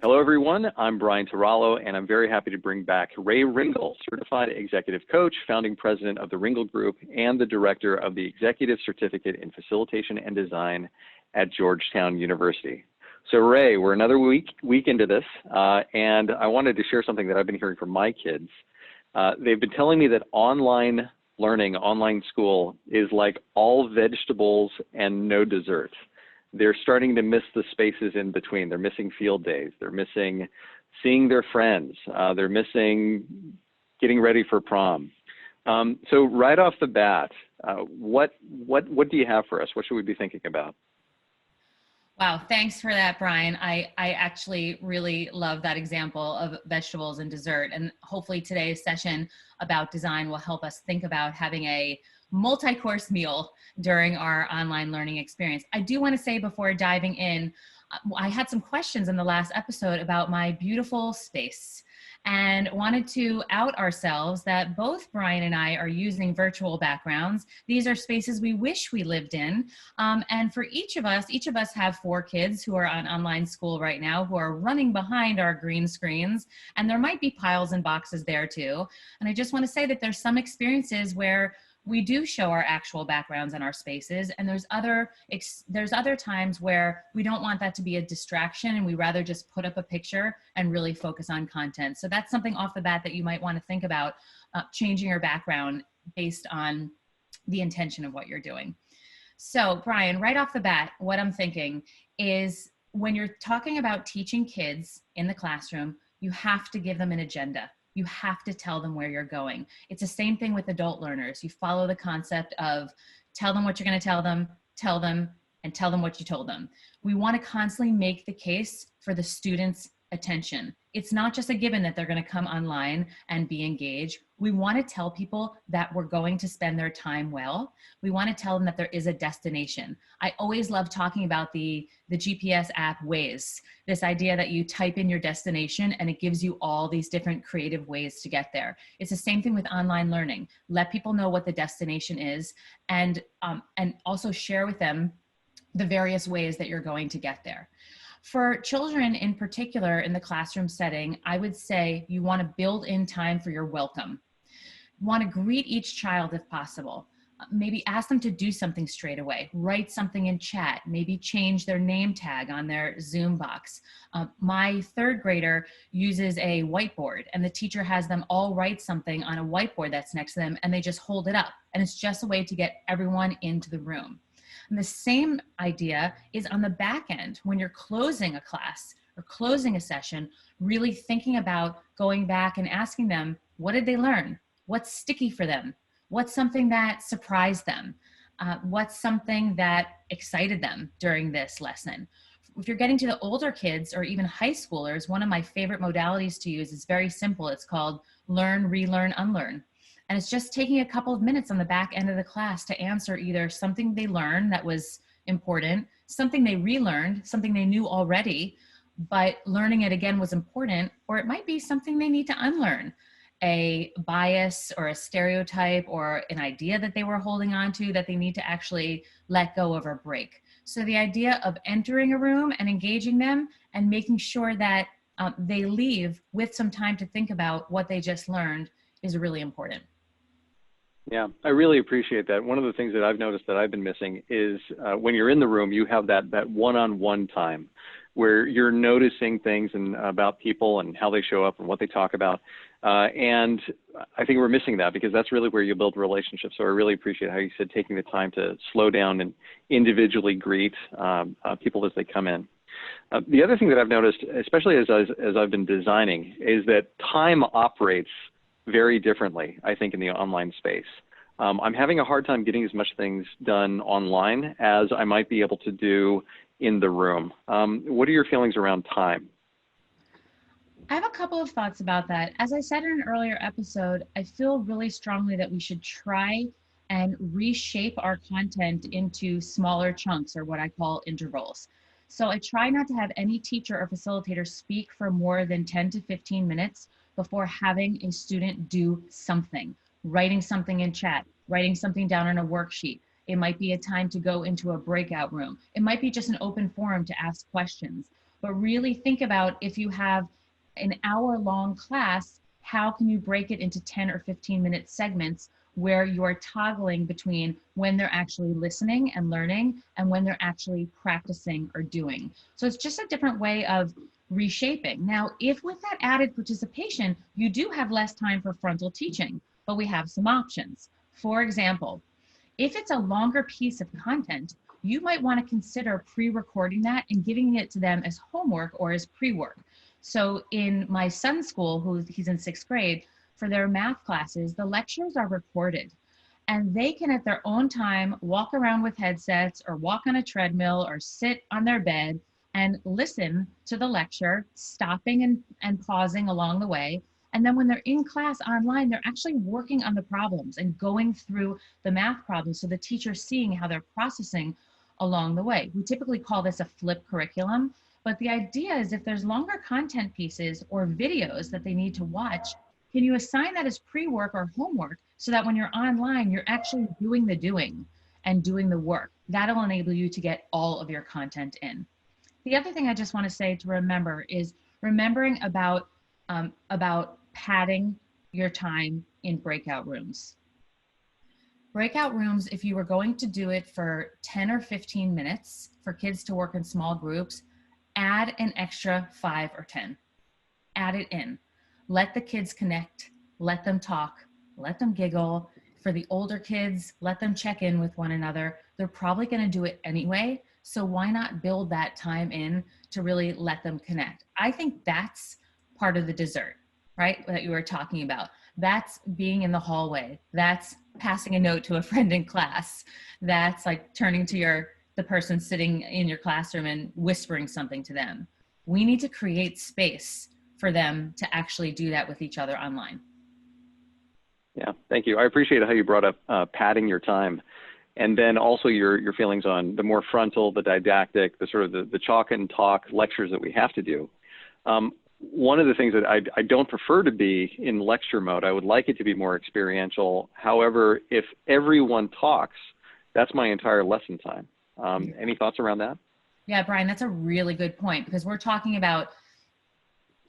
Hello, everyone. I'm Brian Tarallo, and I'm very happy to bring back Rae Ringel, Certified Executive Coach, founding president of the Ringel Group, and the director of the Executive Certificate in Facilitation and Design at Georgetown University. So, Rae, we're another week into this, and I wanted to share something that I've been hearing from my kids. They've been telling me that online learning, online school, is like all vegetables and no dessert. They're starting to miss the spaces in between. They're missing field days. They're missing seeing their friends. They're missing getting ready for prom. So right off the bat, what do you have for us? What should we be thinking about? Wow, thanks for that, Brian. I actually really love that example of vegetables and dessert. And hopefully today's session about design will help us think about having a multi-course meal during our online learning experience. I do want to say before diving in, I had some questions in the last episode about my beautiful space and wanted to out ourselves that both Brian and I are using virtual backgrounds. These are spaces we wish we lived in. And for each of us have 4 kids who are on online school right now who are running behind our green screens. And there might be piles and boxes there too. And I just want to say that there's some experiences where we do show our actual backgrounds in our spaces, and there's other times where we don't want that to be a distraction and we rather just put up a picture and really focus on content. So that's something off the bat that you might want to think about, changing your background based on the intention of what you're doing. So Brian, right off the bat, what I'm thinking is when you're talking about teaching kids in the classroom, you have to give them an agenda. You have to tell them where you're going. It's the same thing with adult learners. You follow the concept of tell them what you're going to tell them, and tell them what you told them. We want to constantly make the case for the students' attention. It's not just a given that they're going to come online and be engaged. We want to tell people that we're going to spend their time well. We want to tell them that there is a destination. I always love talking about the GPS app Waze, this idea that you type in your destination and it gives you all these different creative ways to get there. It's the same thing with online learning. Let people know what the destination is and also share with them the various ways that you're going to get there. For children in particular in the classroom setting, I would say you want to build in time for your welcome. You want to greet each child if possible. Maybe ask them to do something straight away. Write something in chat. Maybe change their name tag on their Zoom box. My 3rd grader uses a whiteboard and the teacher has them all write something on a whiteboard that's next to them and they just hold it up. And it's just a way to get everyone into the room. And the same idea is on the back end when you're closing a class or closing a session, really thinking about going back and asking them, what did they learn? What's sticky for them? What's something that surprised them? What's something that excited them during this lesson? If you're getting to the older kids or even high schoolers, one of my favorite modalities to use is very simple. It's called learn, relearn, unlearn. And it's just taking a couple of minutes on the back end of the class to answer either something they learned that was important, something they relearned, something they knew already, but learning it again was important, or it might be something they need to unlearn, a bias or a stereotype or an idea that they were holding on to that they need to actually let go of or break. So the idea of entering a room and engaging them and making sure that they leave with some time to think about what they just learned is really important. Yeah, I really appreciate that. One of the things that I've noticed that I've been missing is when you're in the room, you have that one-on-one time where you're noticing things and about people and how they show up and what they talk about. And I think we're missing that because that's really where you build relationships. So I really appreciate how you said taking the time to slow down and individually greet people as they come in. The other thing that I've noticed, especially as I've been designing, is that time operates very differently, I think, in the online space. I'm having a hard time getting as much things done online as I might be able to do in the room. What are your feelings around time? I have a couple of thoughts about that. As I said in an earlier episode, I feel really strongly that we should try and reshape our content into smaller chunks, or what I call intervals. So I try not to have any teacher or facilitator speak for more than 10 to 15 minutes before having a student do something, writing something in chat, writing something down on a worksheet. It might be a time to go into a breakout room. It might be just an open forum to ask questions. but really think about, if you have an hour-long class, how can you break it into 10 or 15-minute segments where you're toggling between when they're actually listening and learning and when they're actually practicing or doing. So it's just a different way of reshaping. Now, if with that added participation, you do have less time for frontal teaching, but we have some options. For example, if it's a longer piece of content, you might want to consider pre-recording that and giving it to them as homework or as pre-work. So in my son's school, he's in 6th grade, for their math classes, the lectures are recorded, and they can at their own time walk around with headsets or walk on a treadmill or sit on their bed and listen to the lecture, stopping and pausing along the way. And then when they're in class online, they're actually working on the problems and going through the math problems, so the teacher's seeing how they're processing along the way. We typically call this a flipped curriculum, but the idea is if there's longer content pieces or videos that they need to watch, can you assign that as pre-work or homework so that when you're online, you're actually doing the doing and doing the work? That'll enable you to get all of your content in. The other thing I just want to say to remember is remembering about padding your time in breakout rooms. Breakout rooms, if you were going to do it for 10 or 15 minutes for kids to work in small groups, add an extra 5 or 10. Add it in. Let the kids connect, let them talk, let them giggle. For the older kids, let them check in with one another. They're probably going to do it anyway, so why not build that time in to really let them connect? I think that's part of the dessert, right, that you were talking about. That's being in the hallway. That's passing a note to a friend in class. That's like turning to the person sitting in your classroom and whispering something to them. We need to create space for them to actually do that with each other online. Yeah, thank you. I appreciate how you brought up padding your time, and then also your feelings on the more frontal, the didactic, the sort of the chalk and talk lectures that we have to do. One of the things that I don't prefer to be in lecture mode, I would like it to be more experiential. However, if everyone talks, that's my entire lesson time. Any thoughts around that? Yeah, Brian, that's a really good point, because we're talking about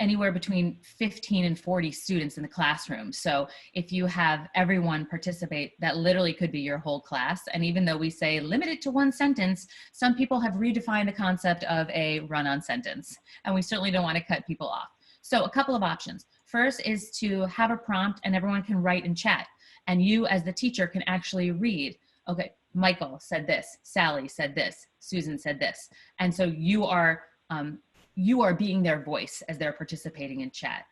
anywhere between 15 and 40 students in the classroom. So if you have everyone participate, that literally could be your whole class. And even though we say limit it to one sentence, some people have redefined the concept of a run-on sentence, and we certainly don't want to cut people off. So a couple of options. First is to have a prompt and everyone can write in chat, and you as the teacher can actually read, okay, Michael said this, Sally said this, Susan said this. And so you are being their voice as they're participating in chat.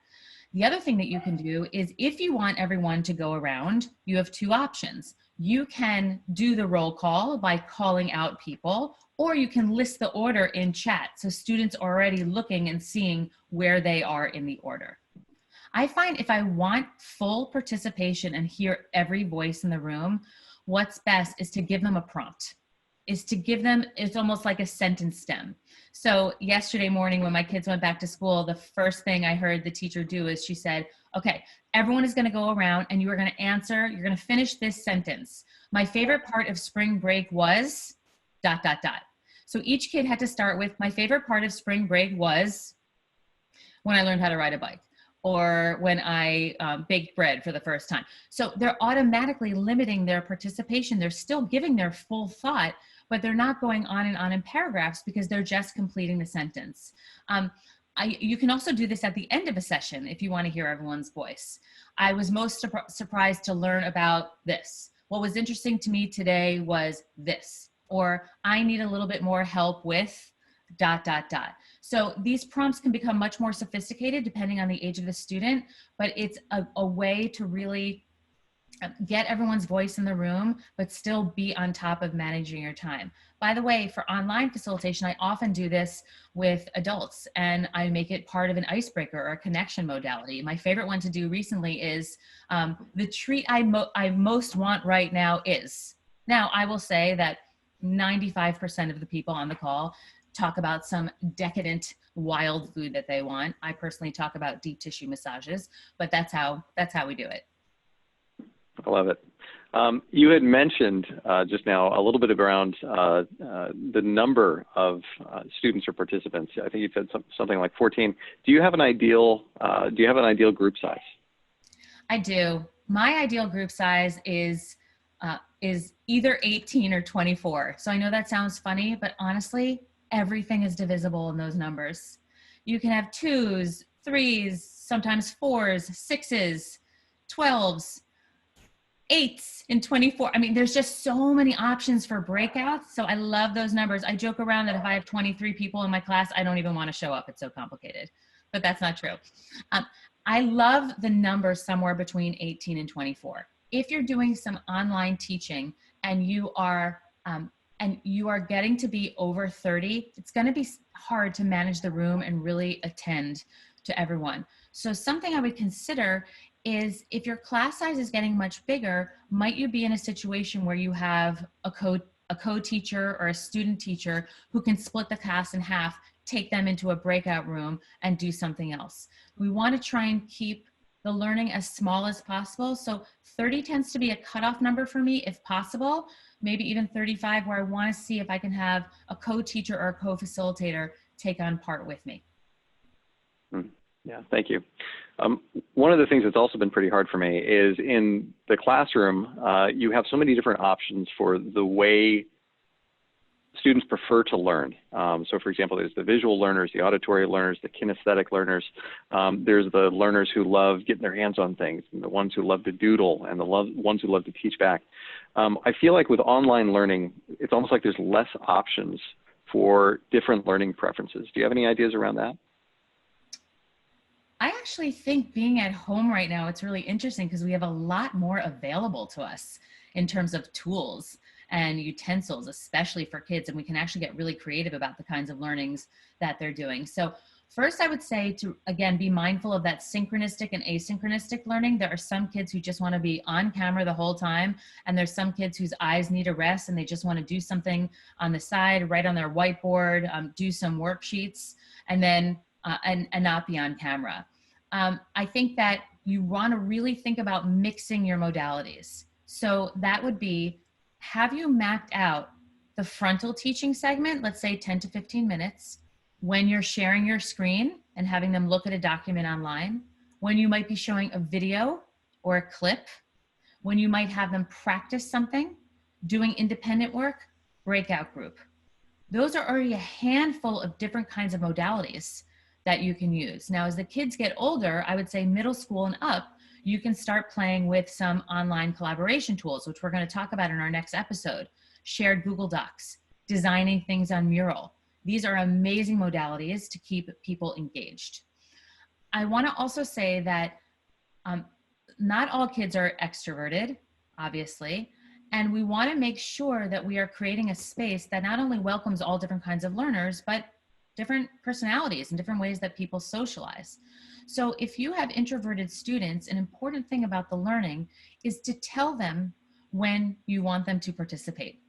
The other thing that you can do is, if you want everyone to go around, you have 2 options. You can do the roll call by calling out people, or you can list the order in chat, so students are already looking and seeing where they are in the order. I find if I want full participation and hear every voice in the room, what's best is to give them a prompt. It's almost like a sentence stem. So yesterday morning when my kids went back to school, the first thing I heard the teacher do is she said, okay, everyone is going to go around and you are going to answer, you're going to finish this sentence. My favorite part of spring break was ... So each kid had to start with, my favorite part of spring break was when I learned how to ride a bike, or when I baked bread for the first time. So they're automatically limiting their participation. They're still giving their full thought, but they're not going on and on in paragraphs because they're just completing the sentence. You can also do this at the end of a session if you want to hear everyone's voice. I was most surprised to learn about this. What was interesting to me today was this, or I need a little bit more help with ... So these prompts can become much more sophisticated depending on the age of the student, but it's a way to really get everyone's voice in the room, but still be on top of managing your time. By the way, for online facilitation, I often do this with adults, and I make it part of an icebreaker or a connection modality. My favorite one to do recently is the treat I most want right now is. Now, I will say that 95% of the people on the call talk about some decadent, wild food that they want. I personally talk about deep tissue massages, but that's how we do it. I love it. You had mentioned just now a little bit around the number of students or participants. I think you said something like 14. Do you have an ideal group size? I do. My ideal group size is either 18 or 24. So I know that sounds funny, but honestly, everything is divisible in those numbers. You can have 2s, 3s, sometimes 4s, 6s, 12s, 8s in 24. I mean, there's just so many options for breakouts. So I love those numbers. I joke around that if I have 23 people in my class, I don't even want to show up. It's so complicated, but that's not true. I love the number somewhere between 18 and 24. If you're doing some online teaching and you are getting to be over 30, it's going to be hard to manage the room and really attend to everyone. So something I would consider is if your class size is getting much bigger, might you be in a situation where you have a co-teacher or a student teacher who can split the class in half, take them into a breakout room and do something else. We want to try and keep the learning as small as possible. So 30 tends to be a cutoff number for me if possible, maybe even 35, where I want to see if I can have a co-teacher or a co-facilitator take on part with me. Yeah, thank you. One of the things that's also been pretty hard for me is in the classroom, you have so many different options for the way students prefer to learn. So for example, there's the visual learners, the auditory learners, the kinesthetic learners. There's the learners who love getting their hands on things, and the ones who love to doodle, and the ones who love to teach back. I feel like with online learning, it's almost like there's less options for different learning preferences. Do you have any ideas around that? I actually think being at home right now, it's really interesting because we have a lot more available to us in terms of tools and utensils, especially for kids. And we can actually get really creative about the kinds of learnings that they're doing. So first, I would say to, again, be mindful of that synchronistic and asynchronistic learning. There are some kids who just want to be on camera the whole time. And there's some kids whose eyes need a rest and they just want to do something on the side, write on their whiteboard, do some worksheets, and then and not be on camera. I think that you want to really think about mixing your modalities. So that would be, have you mapped out the frontal teaching segment, let's say 10 to 15 minutes, when you're sharing your screen and having them look at a document online, when you might be showing a video or a clip, when you might have them practice something, doing independent work, breakout group. Those are already a handful of different kinds of modalities that you can use. Now, as the kids get older, I would say middle school and up, you can start playing with some online collaboration tools, which we're going to talk about in our next episode. Shared Google Docs, designing things on Mural. These are amazing modalities to keep people engaged. I want to also say that not all kids are extroverted, obviously, and we want to make sure that we are creating a space that not only welcomes all different kinds of learners, but different personalities and different ways that people socialize. So if you have introverted students, an important thing about the learning is to tell them when you want them to participate.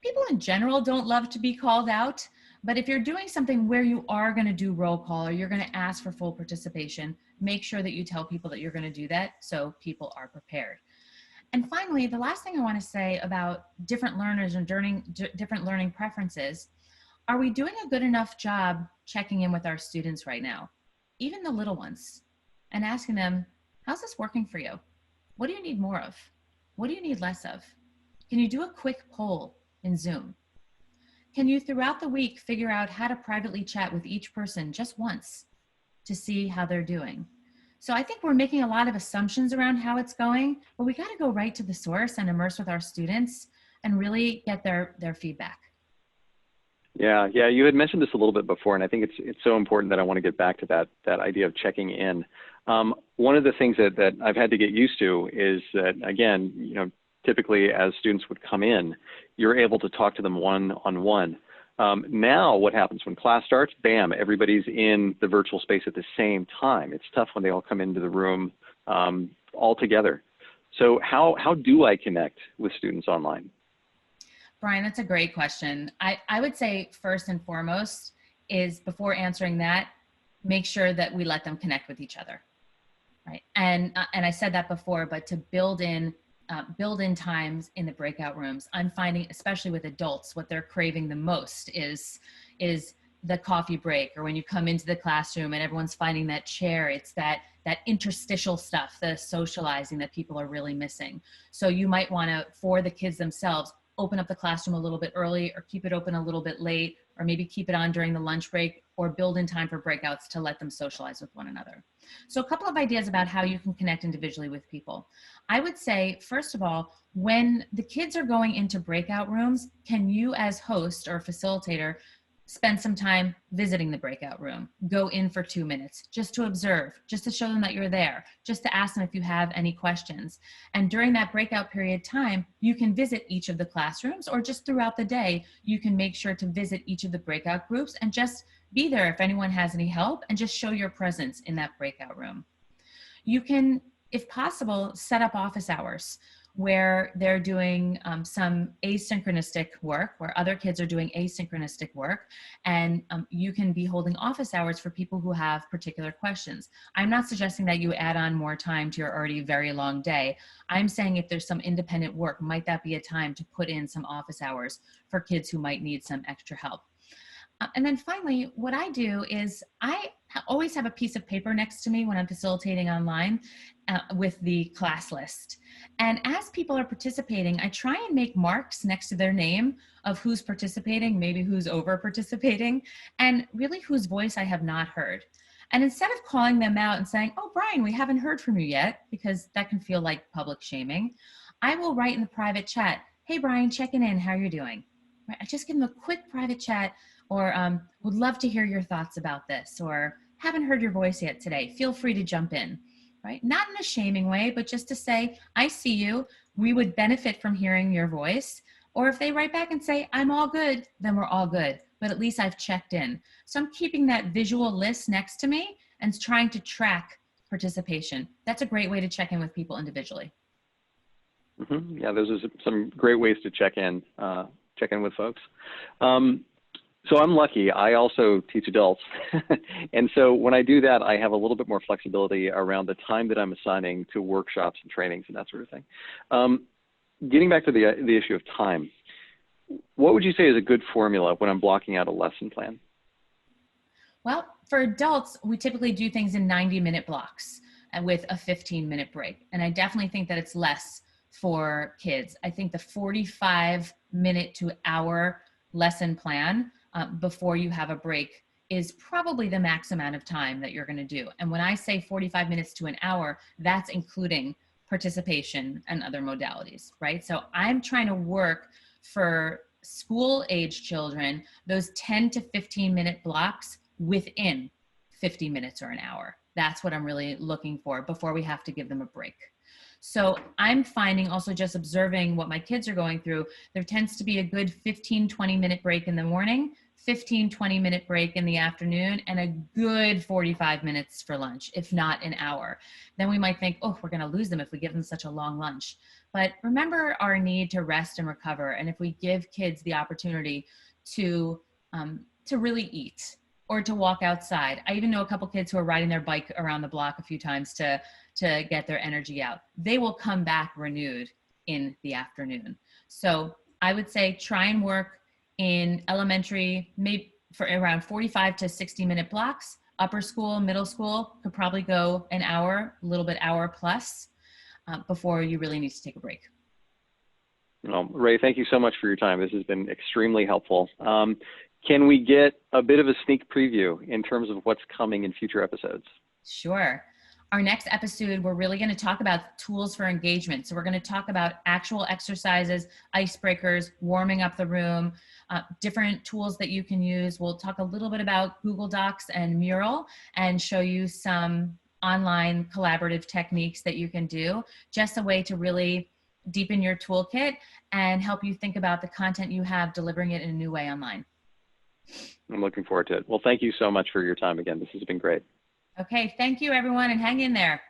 People in general don't love to be called out, but if you're doing something where you are going to do roll call or you're going to ask for full participation, make sure that you tell people that you're going to do that so people are prepared. And finally, the last thing I want to say about different learners and different learning preferences, are we doing a good enough job checking in with our students right now, even the little ones, and asking them, how's this working for you? What do you need more of? What do you need less of? Can you do a quick poll in Zoom? Can you throughout the week figure out how to privately chat with each person just once to see how they're doing? So I think we're making a lot of assumptions around how it's going, but we got to go right to the source and immerse with our students and really get their feedback. Yeah, you had mentioned this a little bit before, and I think it's so important that I want to get back to that idea of checking in. One of the things that I've had to get used to is that, again, typically as students would come in, you're able to talk to them one-on-one. Now what happens when class starts? Bam, everybody's in the virtual space at the same time. It's tough when they all come into the room all together. So how do I connect with students online? Brian, that's a great question. I would say first and foremost is, before answering that, make sure that we let them connect with each other, right? And I said that before, but to build in build in times in the breakout rooms. I'm finding, especially with adults, what they're craving the most is the coffee break, or when you come into the classroom and everyone's finding that chair. It's that interstitial stuff, the socializing that people are really missing. So you might want to, for the kids themselves, open up the classroom a little bit early, or keep it open a little bit late, or maybe keep it on during the lunch break, or build in time for breakouts to let them socialize with one another. So a couple of ideas about how you can connect individually with people. I would say, first of all, when the kids are going into breakout rooms, can you as host or facilitator spend some time visiting the breakout room? Go in for 2 minutes just to observe, just to show them that you're there, just to ask them if you have any questions. And during that breakout period time, you can visit each of the classrooms, or just throughout the day, you can make sure to visit each of the breakout groups and just be there if anyone has any help, and just show your presence in that breakout room. You can, if possible, set up office hours where they're doing some asynchronistic work, where other kids are doing asynchronistic work, and you can be holding office hours for people who have particular questions. I'm not suggesting that you add on more time to your already very long day. I'm saying if there's some independent work, might that be a time to put in some office hours for kids who might need some extra help? And then finally, what I do is I always have a piece of paper next to me when I'm facilitating online with the class list. And as people are participating, I try and make marks next to their name of who's participating, maybe who's over participating, and really whose voice I have not heard. And instead of calling them out and saying, "Oh, Brian, we haven't heard from you yet," because that can feel like public shaming, I will write in the private chat, "Hey, Brian, checking in, how you're doing?" Right? I just give them a quick private chat, or would love to hear your thoughts about this, or haven't heard your voice yet today. Feel free to jump in, right? Not in a shaming way, but just to say, I see you. We would benefit from hearing your voice. Or if they write back and say, I'm all good, then we're all good. But at least I've checked in. So I'm keeping that visual list next to me and trying to track participation. That's a great way to check in with people individually. Mm-hmm. Yeah, those are some great ways to check in with folks. So I'm lucky. I also teach adults. And so when I do that, I have a little bit more flexibility around the time that I'm assigning to workshops and trainings and that sort of thing. Getting back to the issue of time, what would you say is a good formula when I'm blocking out a lesson plan? Well, for adults, we typically do things in 90-minute blocks and with a 15-minute break. And I definitely think that it's less for kids. I think the 45-minute to hour lesson plan before you have a break is probably the max amount of time that you're going to do. And when I say 45 minutes to an hour, that's including participation and other modalities, right? So I'm trying to work for school age children, those 10 to 15-minute blocks within 50 minutes or an hour. That's what I'm really looking for before we have to give them a break. So I'm finding, also just observing what my kids are going through, there tends to be a good 15, 20-minute break in the morning, 15, 20-minute break in the afternoon, and a good 45 minutes for lunch, if not an hour. Then we might think, oh, we're going to lose them if we give them such a long lunch. But remember our need to rest and recover. And if we give kids the opportunity to really eat or to walk outside. I even know a couple kids who are riding their bike around the block a few times to get their energy out. They will come back renewed in the afternoon. So I would say try and work in elementary, maybe for around 45 to 60-minute blocks. Upper school, middle school could probably go an hour, a little bit hour plus before you really need to take a break. Well, Rae, thank you so much for your time. This has been extremely helpful. Can we get a bit of a sneak preview in terms of what's coming in future episodes? Sure. Our next episode, we're really going to talk about tools for engagement. So we're going to talk about actual exercises, icebreakers, warming up the room, different tools that you can use. We'll talk a little bit about Google Docs and Mural and show you some online collaborative techniques that you can do, just a way to really deepen your toolkit and help you think about the content you have, delivering it in a new way online. I'm looking forward to it. Well, thank you so much for your time again. This has been great. Okay, thank you everyone, and hang in there.